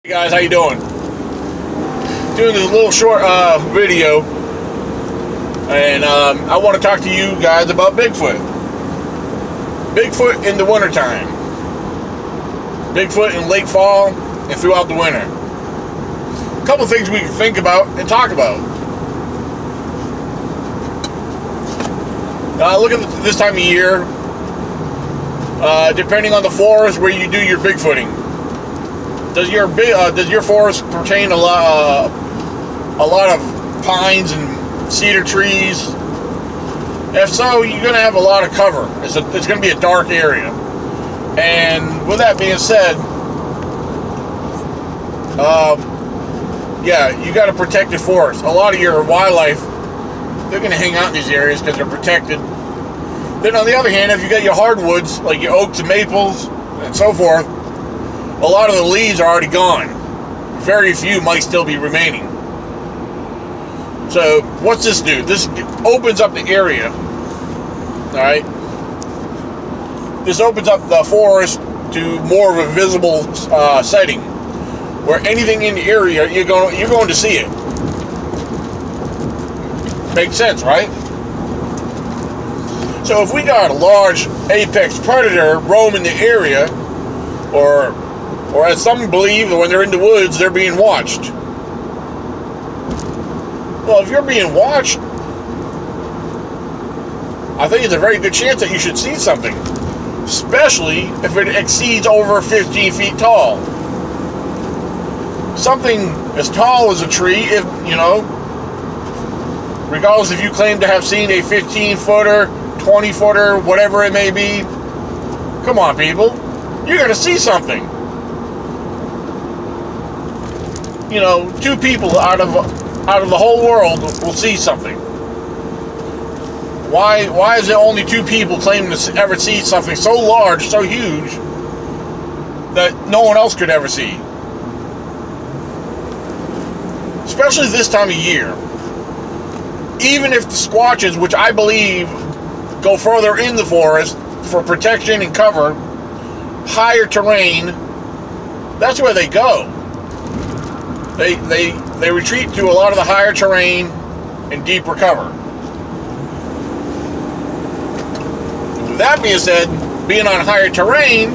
Hey guys, how you doing? Doing this little short video, and I want to talk to you guys about Bigfoot. Bigfoot in the wintertime. Bigfoot in late fall and throughout the winter. A couple things we can think about and talk about. Look at this time of year. Depending on the forest where you do your Bigfooting. Does your forest pertain a lot of pines and cedar trees? If so, you're going to have a lot of cover. It's going to be a dark area. And with that being said, yeah, you got to protect your forest. A lot of your wildlife, they're going to hang out in these areas because they're protected. Then on the other hand, if you got your hardwoods, like your oaks and maples and so forth, a lot of the leaves are already gone. Very few might still be remaining. So what's this do? This opens up the area. Alright? This opens up the forest to more of a visible setting, where anything in the area, you're going to see it. Makes sense, right? So if we got a large apex predator roaming the area, or as some believe, when they're in the woods, they're being watched. Well, if you're being watched, I think it's a very good chance that you should see something, especially if it exceeds over 15 feet tall. Something as tall as a tree, if you know, regardless if you claim to have seen a 15-footer, 20-footer, whatever it may be. Come on, people. You're going to see something. You know, two people out of the whole world will see something. Why is it only two people claiming to ever see something so large, so huge, that no one else could ever see? Especially this time of year. Even if the squatches, which I believe go further in the forest for protection and cover, higher terrain, that's where they go. They retreat to a lot of the higher terrain and deeper cover. With that being said, being on higher terrain,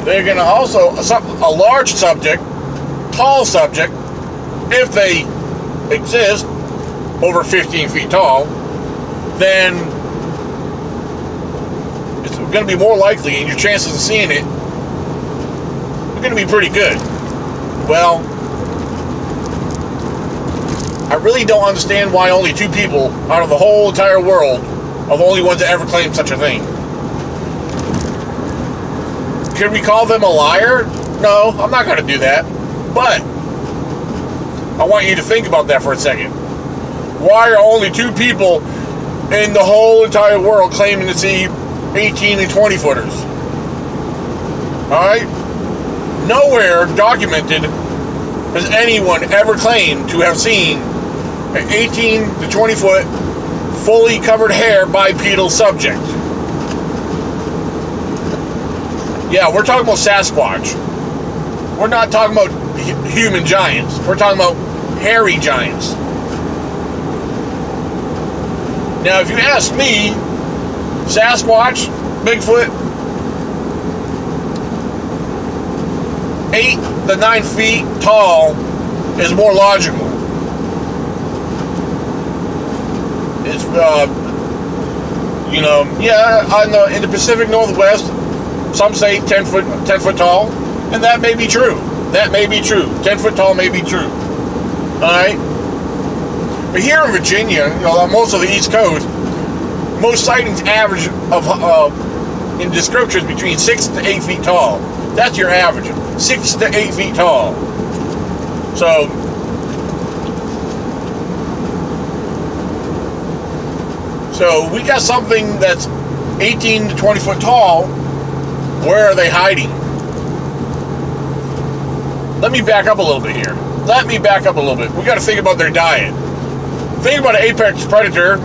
they're going to also, a large subject, tall subject, if they exist, over 15 feet tall, then it's going to be more likely, and your chances of seeing it are going to be pretty good. Well, I really don't understand why only two people out of the whole entire world are the only ones that ever claimed such a thing. Could we call them a liar? No, I'm not going to do that. But I want you to think about that for a second. Why are only two people in the whole entire world claiming to see 18 and 20 footers? Alright? Nowhere documented has anyone ever claimed to have seen an 18 to 20 foot fully covered hair bipedal subject. Yeah, we're talking about Sasquatch. We're not talking about human giants. We're talking about hairy giants. Now, if you ask me, Sasquatch, Bigfoot, 8 to 9 feet tall is more logical. It's, you know, yeah, in the Pacific Northwest, some say 10 foot tall, and that may be true. That may be true. 10 foot tall may be true. All right? But here in Virginia, you know, on most of the East Coast, most sightings average in descriptions between 6 to 8 feet tall. That's your average, 6 to 8 feet tall. So we got something that's 18 to 20 foot tall. Where are they hiding? Let me back up a little bit here. Let me back up a little bit. We got to think about their diet. Think about an apex predator,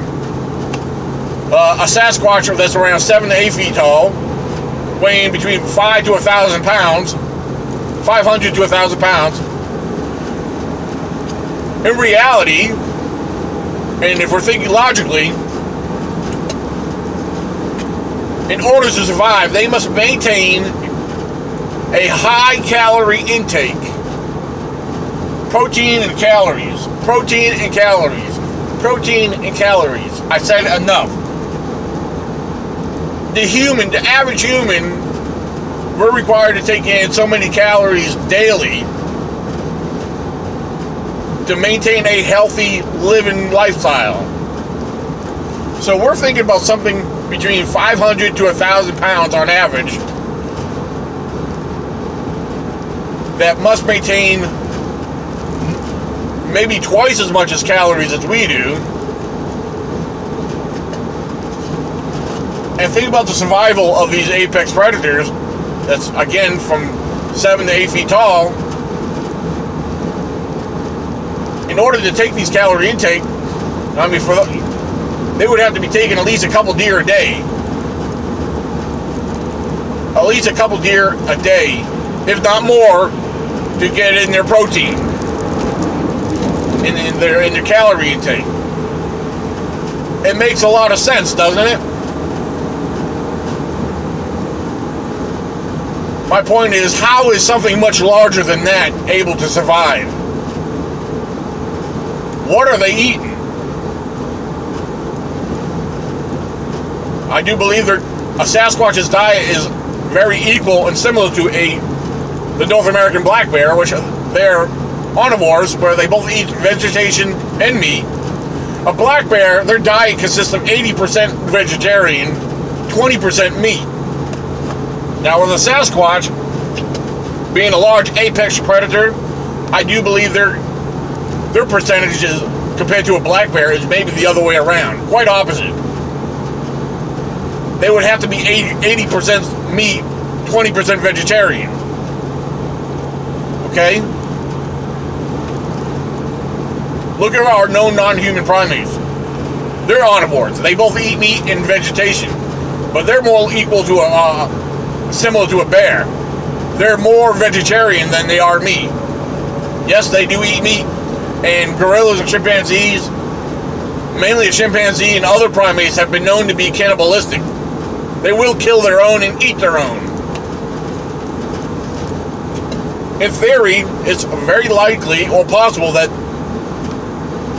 a Sasquatch that's around 7 to 8 feet tall, weighing between 5 to 1,000 pounds. 500 to 1,000 pounds. In reality, and if we're thinking logically, in order to survive, they must maintain a high calorie intake. Protein and calories. Protein and calories. Protein and calories. I said enough. The average human, we're required to take in so many calories daily to maintain a healthy living lifestyle. So we're thinking about something between 500 to 1,000 pounds on average that must maintain maybe twice as much as calories as we do. And think about the survival of these apex predators that's, again, from 7 to 8 feet tall. In order to take these calorie intake, I mean, they would have to be taking at least a couple deer a day. At least a couple deer a day, if not more, to get in their protein, in their calorie intake. It makes a lot of sense, doesn't it? My point is, how is something much larger than that able to survive? What are they eating? I do believe a Sasquatch's diet is very equal and similar to the North American black bear, which they're omnivores, where they both eat vegetation and meat. A black bear, their diet consists of 80% vegetarian, 20% meat. Now, with a Sasquatch, being a large apex predator, I do believe their percentages compared to a black bear is maybe the other way around. Quite opposite. They would have to be 80% meat, 20% vegetarian. Okay? Look at our known non-human primates. They're omnivores. They both eat meat and vegetation. But they're more equal to similar to a bear. They're more vegetarian than they are meat. Yes, they do eat meat. And gorillas and chimpanzees, mainly a chimpanzee and other primates, have been known to be cannibalistic. They will kill their own and eat their own. In theory, it's very likely or possible that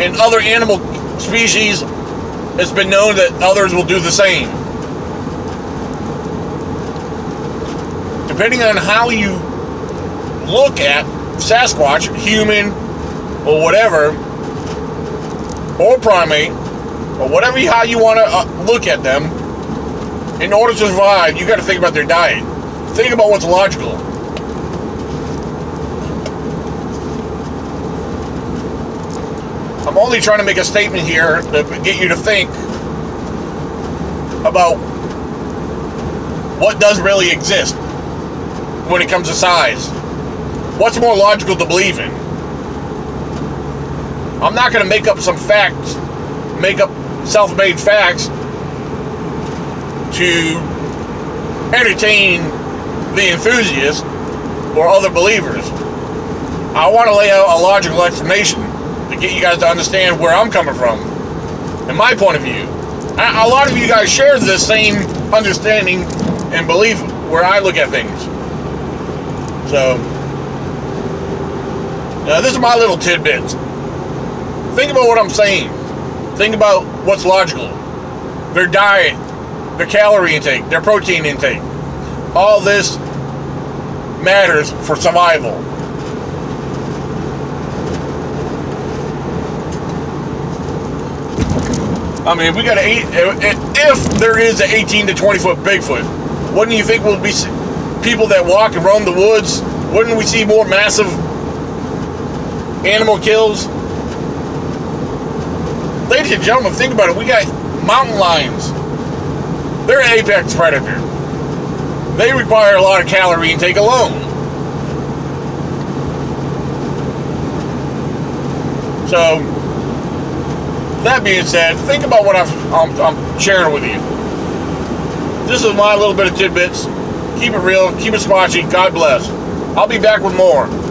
in other animal species, it's been known that others will do the same. Depending on how you look at Sasquatch, human, or whatever, or primate, or whatever how you want to look at them, in order to survive, you got to think about their diet. Think about what's logical. I'm only trying to make a statement here to get you to think about what does really exist when it comes to size. What's more logical to believe in? I'm not going to make up some facts, make up self-made facts to entertain the enthusiast or other believers. I want to lay out a logical explanation to get you guys to understand where I'm coming from and my point of view. A lot of you guys share the same understanding and belief where I look at things. So, this is my little tidbits. Think about what I'm saying. Think about what's logical. Their diet, their calorie intake, their protein intake. All this matters for survival. I mean, we got if there is an 18 to 20 foot Bigfoot, wouldn't you think we'll be people that walk and roam the woods? Wouldn't we see more massive animal kills? Ladies and gentlemen, think about it. We got mountain lions. They're an apex predator. They require a lot of calorie intake alone. So, that being said, think about what I'm sharing with you. This is my little bit of tidbits. Keep it real. Keep it squatchy. God bless. I'll be back with more.